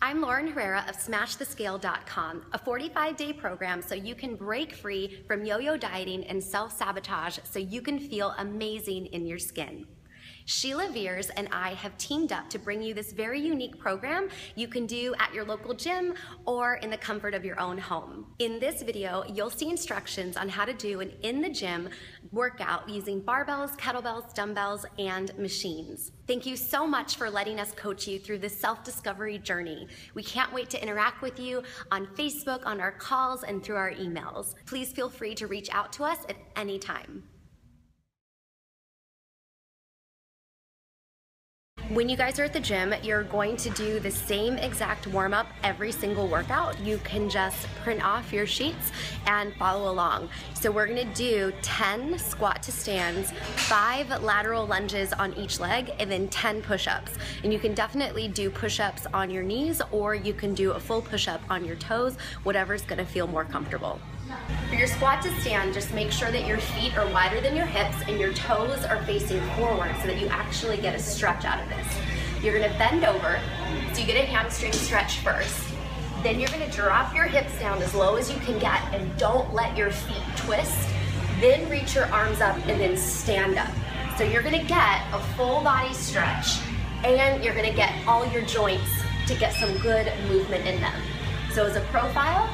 I'm Lauren Herrera of SmashTheScale.com, a 45-day program so you can break free from yo-yo dieting and self-sabotage so you can feel amazing in your skin. Sheila Veers and I have teamed up to bring you this very unique program you can do at your local gym or in the comfort of your own home. In this video, you'll see instructions on how to do an in-the-gym workout using barbells, kettlebells, dumbbells, and machines. Thank you so much for letting us coach you through this self-discovery journey. We can't wait to interact with you on Facebook, on our calls, and through our emails. Please feel free to reach out to us at any time. When you guys are at the gym, you're going to do the same exact warm-up every single workout. You can just print off your sheets and follow along. So we're gonna do 10 squat to stands, 5 lateral lunges on each leg, and then 10 push-ups. And you can definitely do push-ups on your knees, or you can do a full push-up on your toes, whatever's gonna feel more comfortable. For your squat to stand, just make sure that your feet are wider than your hips and your toes are facing forward so that you actually get a stretch out of this. You're gonna bend over, so you get a hamstring stretch first. Then you're gonna drop your hips down as low as you can get and don't let your feet twist. Then reach your arms up and then stand up. So you're gonna get a full body stretch and you're gonna get all your joints to get some good movement in them. So as a profile,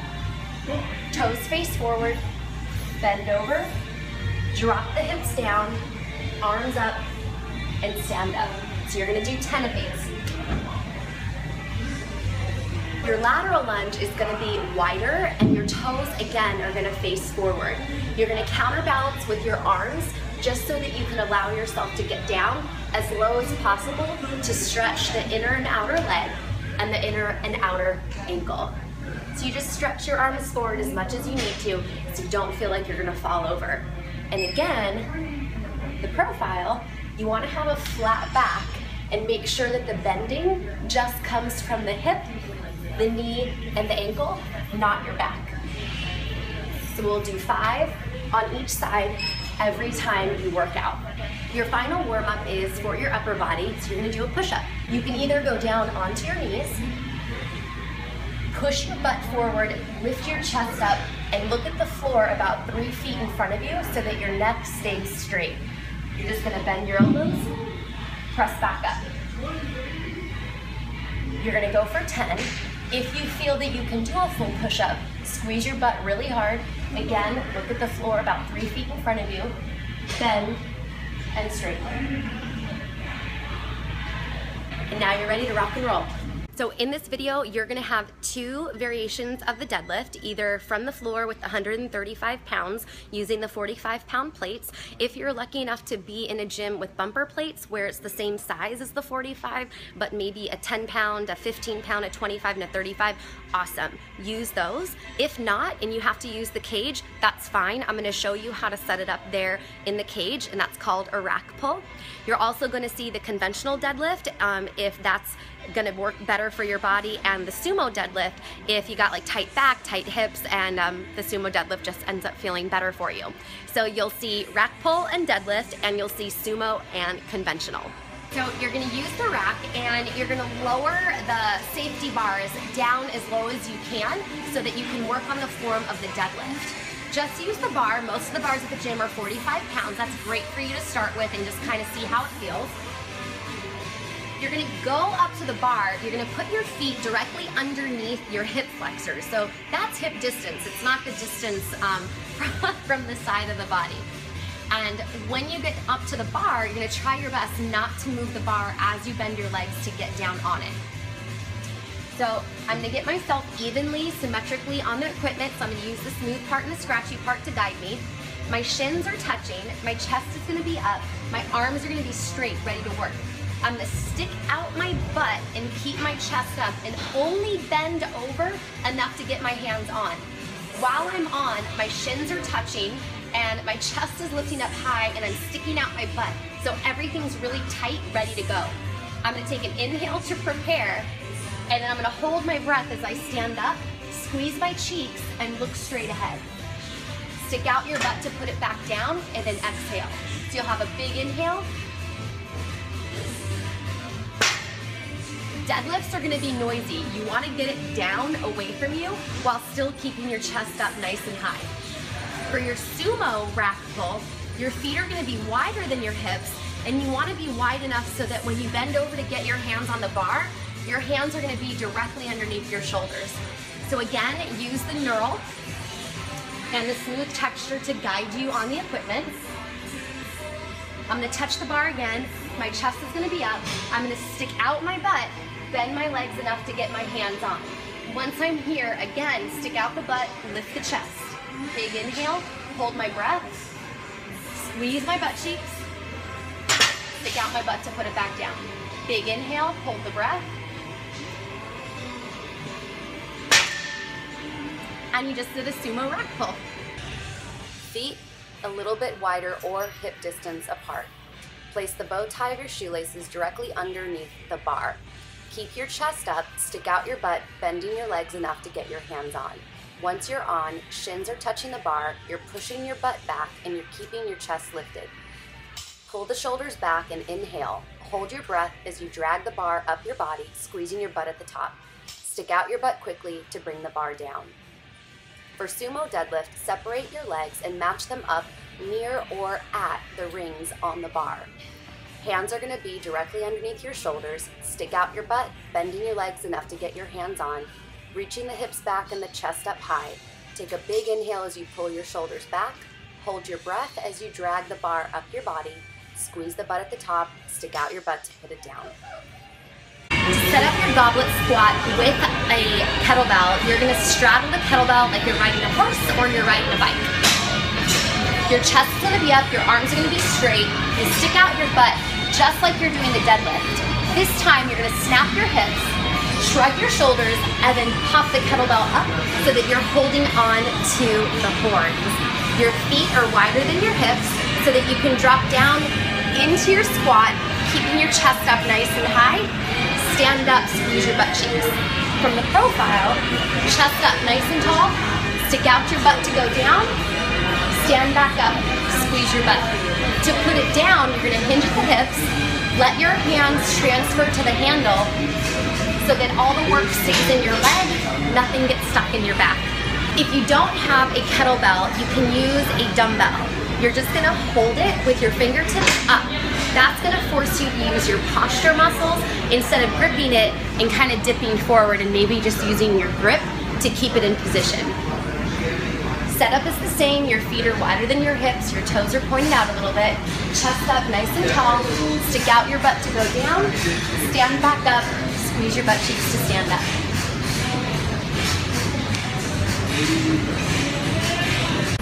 toes face forward, bend over, drop the hips down, arms up, and stand up. So you're gonna do 10 of these. Your lateral lunge is gonna be wider and your toes, again, are gonna face forward. You're gonna counterbalance with your arms just so that you can allow yourself to get down as low as possible to stretch the inner and outer leg and the inner and outer ankle. So you just stretch your arms forward as much as you need to so you don't feel like you're gonna fall over. And again, the profile, you wanna have a flat back and make sure that the bending just comes from the hip, the knee, and the ankle, not your back. So we'll do 5 on each side every time you work out. Your final warm-up is for your upper body, so you're gonna do a push-up. You can either go down onto your knees, push your butt forward, lift your chest up, and look at the floor about 3 feet in front of you so that your neck stays straight. You're just gonna bend your elbows, press back up. You're gonna go for 10. If you feel that you can do a full push-up, squeeze your butt really hard. Again, look at the floor about 3 feet in front of you, bend, and straighten. And now you're ready to rock and roll. So in this video, you're gonna have 2 variations of the deadlift, either from the floor with 135 pounds using the 45-pound plates. If you're lucky enough to be in a gym with bumper plates where it's the same size as the 45, but maybe a 10-pound, a 15-pound, a 25, and a 35, awesome. Use those. If not, and you have to use the cage, that's fine. I'm gonna show you how to set it up there in the cage, and that's called a rack pull. You're also gonna see the conventional deadlift, if that's gonna work better for your body, and the sumo deadlift if you got like tight back, tight hips, and the sumo deadlift just ends up feeling better for you. So you'll see rack pull and deadlift, and you'll see sumo and conventional. So you're gonna use the rack and you're gonna lower the safety bars down as low as you can so that you can work on the form of the deadlift. Just use the bar. Most of the bars at the gym are 45 pounds. That's great for you to start with and just kind of see how it feels. You're gonna go up to the bar, you're gonna put your feet directly underneath your hip flexors. So that's hip distance, it's not the distance from the side of the body. And when you get up to the bar, you're gonna try your best not to move the bar as you bend your legs to get down on it. So I'm gonna get myself evenly, symmetrically on the equipment, so I'm gonna use the smooth part and the scratchy part to guide me. My shins are touching, my chest is gonna be up, my arms are gonna be straight, ready to work. I'm gonna stick out my butt and keep my chest up and only bend over enough to get my hands on. While I'm on, my shins are touching and my chest is lifting up high and I'm sticking out my butt. So everything's really tight, ready to go. I'm gonna take an inhale to prepare, and then I'm gonna hold my breath as I stand up, squeeze my cheeks, and look straight ahead. Stick out your butt to put it back down, and then exhale. So you'll have a big inhale, Deadlifts are gonna be noisy. You wanna get it down away from you while still keeping your chest up nice and high. For your sumo rack pull, your feet are gonna be wider than your hips, and you wanna be wide enough so that when you bend over to get your hands on the bar, your hands are gonna be directly underneath your shoulders. So again, use the knurl and the smooth texture to guide you on the equipment. I'm gonna touch the bar again. My chest is gonna be up. I'm gonna stick out my butt, bend my legs enough to get my hands on. Once I'm here, again, stick out the butt, lift the chest. Big inhale, hold my breath, squeeze my butt cheeks, stick out my butt to put it back down. Big inhale, hold the breath. And you just did a sumo rack pull. Feet a little bit wider or hip distance apart. Place the bow tie of your shoelaces directly underneath the bar. Keep your chest up, stick out your butt, bending your legs enough to get your hands on. Once you're on, shins are touching the bar, you're pushing your butt back and you're keeping your chest lifted. Pull the shoulders back and inhale. Hold your breath as you drag the bar up your body, squeezing your butt at the top. Stick out your butt quickly to bring the bar down. For sumo deadlift, separate your legs and match them up near or at the rings on the bar. Hands are going to be directly underneath your shoulders. Stick out your butt, bending your legs enough to get your hands on, reaching the hips back and the chest up high. Take a big inhale as you pull your shoulders back. Hold your breath as you drag the bar up your body. Squeeze the butt at the top, stick out your butt to put it down. Set up your goblet squat with a kettlebell. You're gonna straddle the kettlebell like you're riding a horse or you're riding a bike. Your chest is gonna be up, your arms are gonna be straight. You stick out your butt just like you're doing the deadlift. This time you're gonna snap your hips, shrug your shoulders, and then pop the kettlebell up so that you're holding on to the horns. Your feet are wider than your hips so that you can drop down into your squat, keeping your chest up nice and high. Stand up, squeeze your butt cheeks. From the profile, chest up nice and tall, stick out your butt to go down, stand back up, squeeze your butt. To put it down, you're gonna hinge at the hips, let your hands transfer to the handle so that all the work stays in your leg, nothing gets stuck in your back. If you don't have a kettlebell, you can use a dumbbell. You're just gonna hold it with your fingertips up. That's gonna force you to use your posture muscles instead of gripping it and kind of dipping forward and maybe just using your grip to keep it in position. Setup is the same, your feet are wider than your hips, your toes are pointed out a little bit, chest up nice and tall, stick out your butt to go down, stand back up, squeeze your butt cheeks to stand up.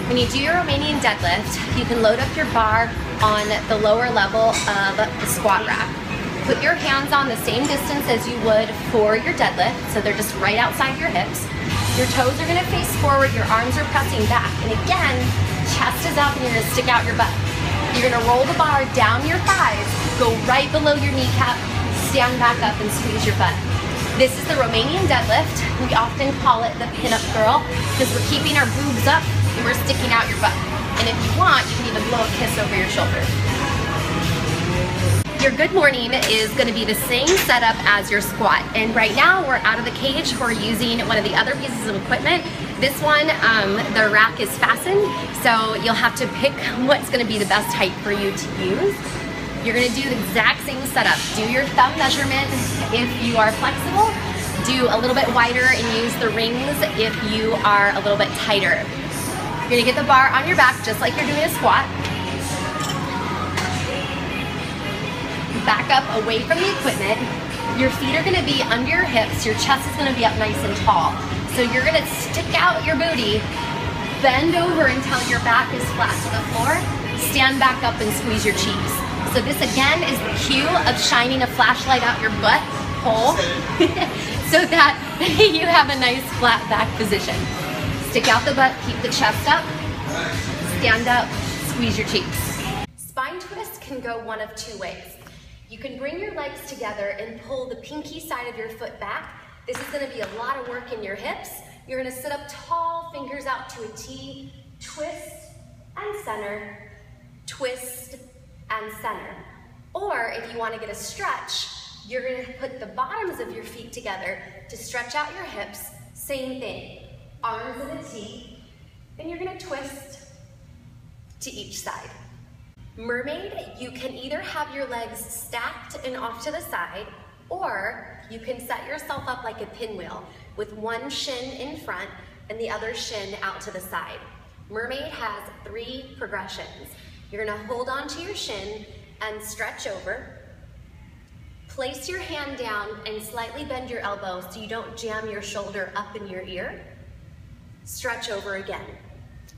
When you do your Romanian deadlift, you can load up your bar on the lower level of the squat rack. Put your hands on the same distance as you would for your deadlift, so they're just right outside your hips. Your toes are gonna face forward, your arms are pressing back, and again, chest is up and you're gonna stick out your butt. You're gonna roll the bar down your thighs, go right below your kneecap, stand back up and squeeze your butt. This is the Romanian deadlift. We often call it the pin-up girl because we're keeping our boobs up and we're sticking out your butt. And if you want, you can even blow a kiss over your shoulder. Your good morning is going to be the same setup as your squat. And right now we're out of the cage. We're using one of the other pieces of equipment. This one, the rack is fastened, so you'll have to pick what's going to be the best height for you to use. You're going to do the exact same setup. Do your thumb measurement if you are flexible. Do a little bit wider and use the rings if you are a little bit tighter. You're going to get the bar on your back just like you're doing a squat. Back up away from the equipment. Your feet are going to be under your hips. Your chest is going to be up nice and tall. So you're going to stick out your booty, bend over until your back is flat to the floor, stand back up and squeeze your cheeks. So this again is the cue of shining a flashlight out your butt hole so that you have a nice flat back position. Stick out the butt, keep the chest up, stand up, squeeze your cheeks. Spine twist can go one of two ways. You can bring your legs together and pull the pinky side of your foot back. This is going to be a lot of work in your hips. You're going to sit up tall, fingers out to a T, twist and center, twist and center. Or if you want to get a stretch, You're gonna put the bottoms of your feet together to stretch out your hips. Same thing, arms in a T, and you're gonna twist to each side. Mermaid, you can either have your legs stacked and off to the side, or you can set yourself up like a pinwheel with one shin in front and the other shin out to the side. Mermaid has 3 progressions. You're gonna hold onto your shin and stretch over. Place your hand down and slightly bend your elbow so you don't jam your shoulder up in your ear. Stretch over again.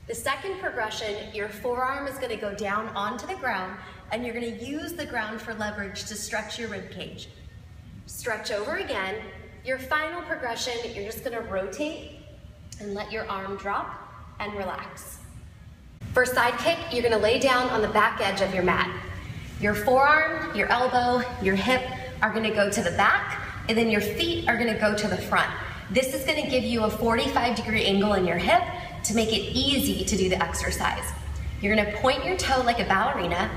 The second progression, your forearm is gonna go down onto the ground and you're gonna use the ground for leverage to stretch your rib cage. Stretch over again. Your final progression, you're just gonna rotate and let your arm drop and relax. For side kick, you're gonna lay down on the back edge of your mat. Your forearm, your elbow, your hip are gonna go to the back, and then your feet are gonna go to the front. This is gonna give you a 45-degree angle in your hip to make it easy to do the exercise. You're gonna point your toe like a ballerina,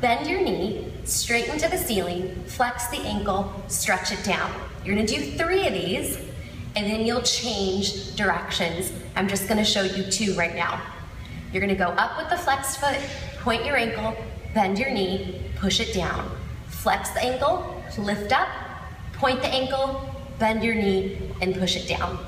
bend your knee, straighten to the ceiling, flex the ankle, stretch it down. You're gonna do 3 of these, and then you'll change directions. I'm just gonna show you 2 right now. You're gonna go up with the flexed foot, point your ankle, bend your knee, push it down. Flex the ankle, lift up, point the ankle, bend your knee, and push it down.